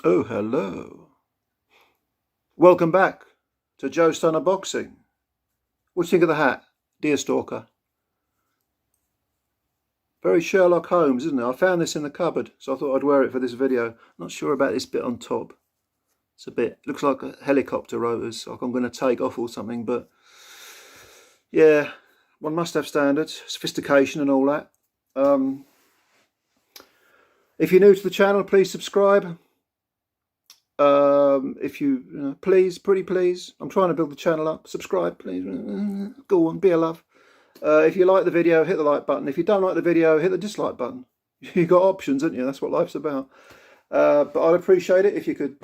Oh, hello. Welcome back to Joe Stunner Boxing. What do you think of the hat, deer stalker? Very Sherlock Holmes, isn't it? I found this in the cupboard, so I thought I'd wear it for this video. Not sure about this bit on top. It's a bit, looks like a helicopter rotors, like I'm going to take off or something, but yeah, one must have standards, sophistication and all that. If you're new to the channel, please subscribe. If you please, pretty please, I'm trying to build the channel up. Subscribe, please. Go on, be a love. If you like the video, hit the like button. If you don't like the video, hit the dislike button. You've got options, haven't you? That's what life's about. But I'd appreciate it if you could,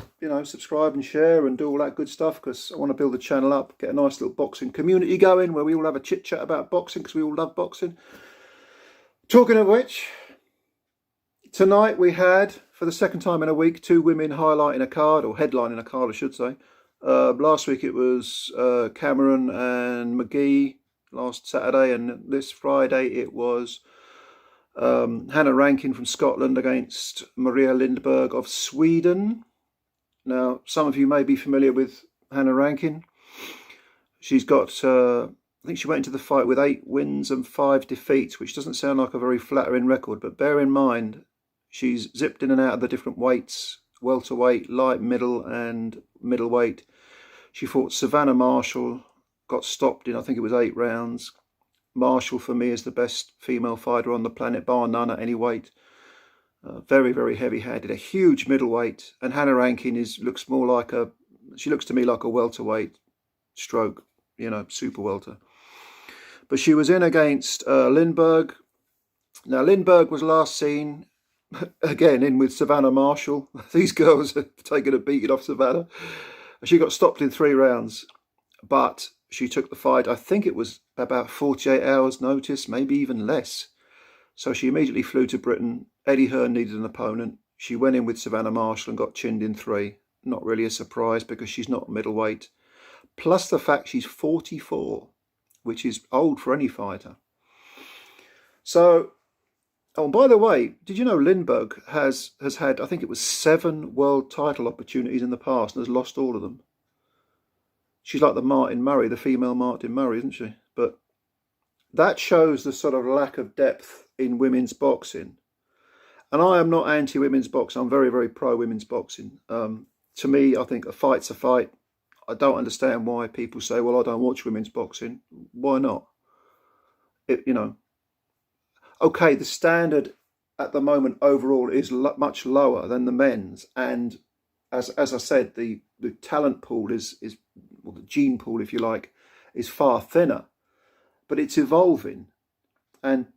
subscribe and share and do all that good stuff, because I want to build the channel up, get a nice little boxing community going where we all have a chit chat about boxing, because we all love boxing. Talking of which, tonight we had, for the second time in a week, two women highlighting a card, or headlining a card, I should say. Last week it was Cameron and McGee last Saturday, and this Friday it was Hannah Rankin from Scotland against Maria Lindberg of Sweden. Now, some of you may be familiar with Hannah Rankin. She's got, I think she went into the fight with 8 wins and 5 defeats, which doesn't sound like a very flattering record, but bear in mind, she's zipped in and out of the different weights: welterweight, light, middle and middleweight. She fought Savannah Marshall, got stopped in, I think it was 8 rounds. Marshall, for me, is the best female fighter on the planet, bar none, at any weight. Very, very heavy-handed, a huge middleweight. And Hannah Rankin looks more like she looks to me like a welterweight stroke, super welter. But she was in against Lindberg. Now, Lindberg was last seen, again, in with Savannah Marshall. These girls have taken a beating off Savannah. She got stopped in 3 rounds, but she took the fight. I think it was about 48 hours notice, maybe even less. So she immediately flew to Britain. Eddie Hearn needed an opponent. She went in with Savannah Marshall and got chinned in 3. Not really a surprise, because she's not middleweight. Plus the fact she's 44, which is old for any fighter. So, oh, by the way, did you know Lindberg has had, I think it was 7 world title opportunities in the past and has lost all of them? She's like the Martin Murray, the female Martin Murray, isn't she? But that shows the sort of lack of depth in women's boxing. And I am not anti-women's boxing. I'm very, very pro-women's boxing. To me, I think a fight's a fight. I don't understand why people say, well, I don't watch women's boxing. Why not? Okay, the standard at the moment overall is much lower than the men's. And as I said, the talent pool or the gene pool, if you like, is far thinner, but it's evolving. And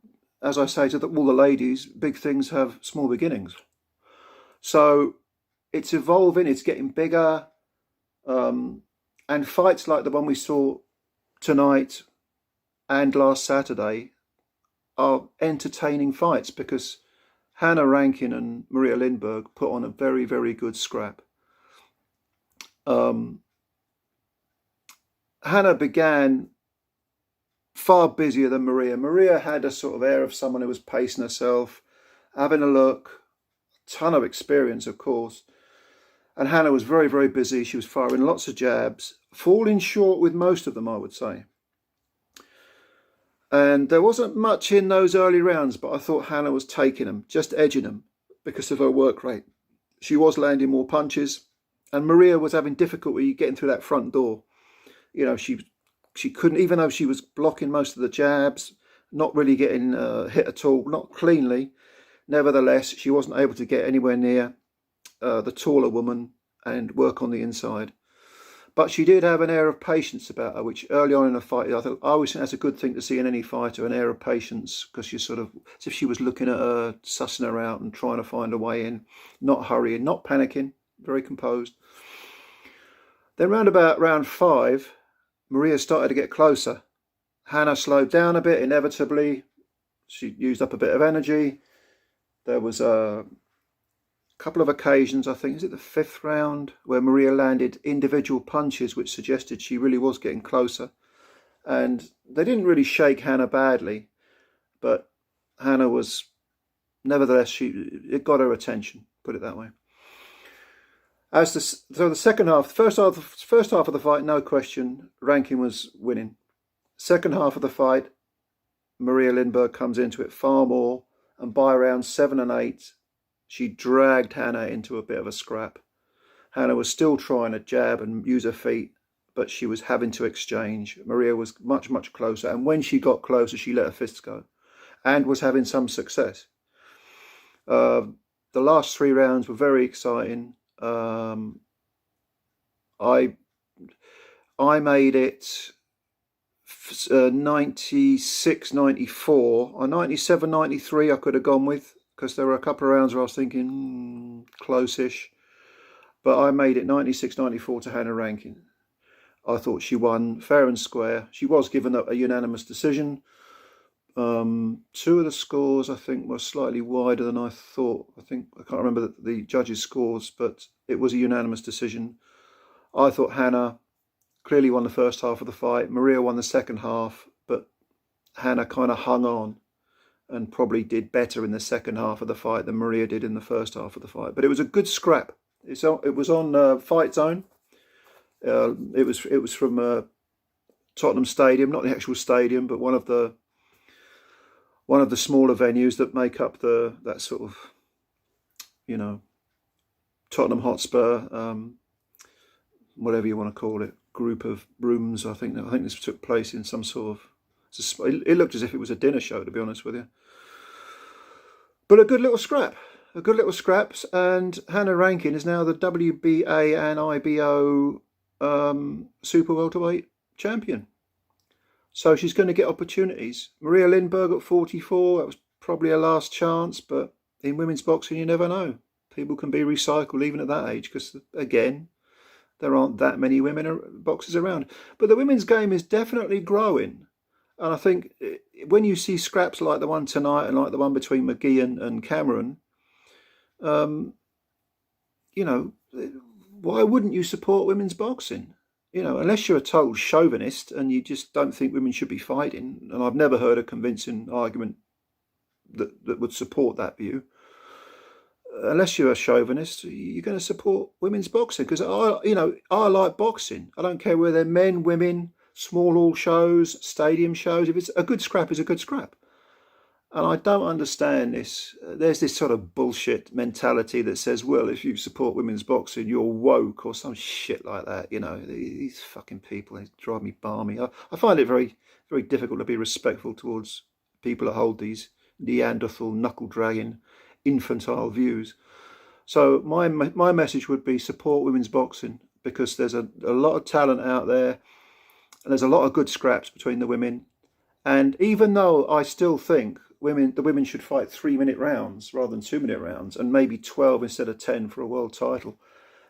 as I say to all the ladies, big things have small beginnings. So it's evolving, it's getting bigger. And fights like the one we saw tonight and last Saturday are entertaining fights, because Hannah Rankin and Maria Lindberg put on a very, very good scrap. Hannah began far busier than Maria. Maria had a sort of air of someone who was pacing herself, having a look, a ton of experience, of course. And Hannah was very, very busy. She was firing lots of jabs, falling short with most of them, I would say. And there wasn't much in those early rounds, but I thought Hannah was taking them, just edging them, because of her work rate. She was landing more punches, and Maria was having difficulty getting through that front door. She couldn't, even though she was blocking most of the jabs, not really getting hit at all, not cleanly. Nevertheless, she wasn't able to get anywhere near the taller woman and work on the inside. But she did have an air of patience about her, which early on in the fight, I always think that's a good thing to see in any fighter, an air of patience, because she's sort of as if she was looking at her, sussing her out and trying to find a way in, not hurrying, not panicking, very composed. Then round about round 5, Maria started to get closer. Hannah slowed down a bit, inevitably. She used up a bit of energy. There was a couple of occasions, I think, is it the 5th round, where Maria landed individual punches which suggested she really was getting closer. And they didn't really shake Hannah badly, but Hannah was, nevertheless, it got her attention, put it that way. So the second half, first half of the fight, no question, Rankin was winning. Second half of the fight, Maria Lindberg comes into it far more, and by round 7 and 8, she dragged Hannah into a bit of a scrap. Hannah was still trying to jab and use her feet, but she was having to exchange. Maria was much, much closer, and when she got closer, she let her fists go and was having some success. The last 3 rounds were very exciting. I made it 96, 94. Or 97, 93 I could have gone with, because there were a couple of rounds where I was thinking close-ish. But I made it 96, 94 to Hannah Rankin. I thought she won fair and square. She was given a unanimous decision. 2 of the scores, I think, were slightly wider than I thought. I can't remember the judges' scores, but it was a unanimous decision. I thought Hannah clearly won the first half of the fight. Maria won the second half, but Hannah kind of hung on and probably did better in the second half of the fight than Maria did in the first half of the fight. But it was a good scrap. It was on Fight Zone. It was from Tottenham Stadium, not the actual stadium, but one of the smaller venues that make up that sort of, you know, Tottenham Hotspur, whatever you want to call it, group of rooms. I think this took place in some sort of. It looked as if it was a dinner show, to be honest with you. But a good little scrap. And Hannah Rankin is now the WBA and IBO super welterweight champion. So she's going to get opportunities. Maria Lindberg at 44, that was probably her last chance, but in women's boxing you never know. People can be recycled even at that age, because again, there aren't that many women boxers around. But the women's game is definitely growing. And I think when you see scraps like the one tonight and like the one between McGee and Cameron, you know, why wouldn't you support women's boxing? You know, unless you're a total chauvinist and you just don't think women should be fighting, and I've never heard a convincing argument that would support that view. Unless you're a chauvinist, you're going to support women's boxing, because I like boxing. I don't care whether they're men, women, small hall shows, stadium shows. If it's a good scrap, it's a good scrap. And I don't understand this. There's this sort of bullshit mentality that says, well, if you support women's boxing, you're woke or some shit like that. You know, these fucking people, they drive me balmy. I find it very, very difficult to be respectful towards people that hold these Neanderthal, knuckle-dragging, infantile views. So my message would be support women's boxing, because there's a lot of talent out there, and there's a lot of good scraps between the women. And even though I still think the women should fight 3-minute rounds rather than 2-minute rounds, and maybe 12 instead of 10 for a world title,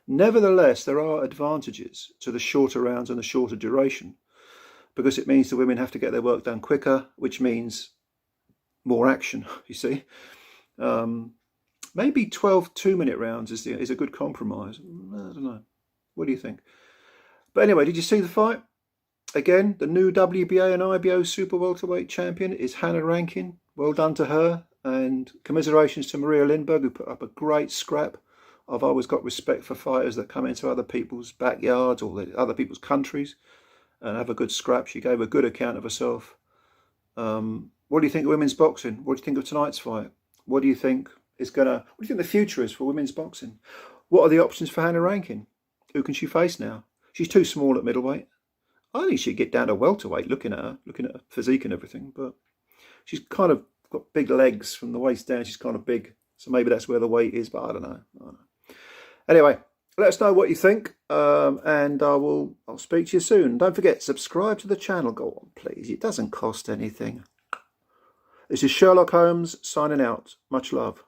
nevertheless there are advantages to the shorter rounds and the shorter duration, because it means the women have to get their work done quicker, which means more action. You see, maybe 12 2-minute rounds is a good compromise. I don't know. What do you think? But anyway, did you see the fight? Again, the new WBA and IBO super welterweight champion is Hannah Rankin. Well done to her, and commiserations to Maria Lindberg, who put up a great scrap. I've always got respect for fighters that come into other people's backyards or other people's countries and have a good scrap. She gave a good account of herself. What do you think of women's boxing? What do you think of tonight's fight? What do you think the future is for women's boxing? What are the options for Hannah Rankin? Who can she face now? She's too small at middleweight. I think she'd get down to welterweight, looking at her physique and everything, but she's kind of got big legs from the waist down. She's kind of big, so maybe that's where the weight is, but I don't know. Anyway, let us know what you think, and I'll speak to you soon. Don't forget, subscribe to the channel. Go on, please. It doesn't cost anything. This is Sherlock Holmes signing out. Much love.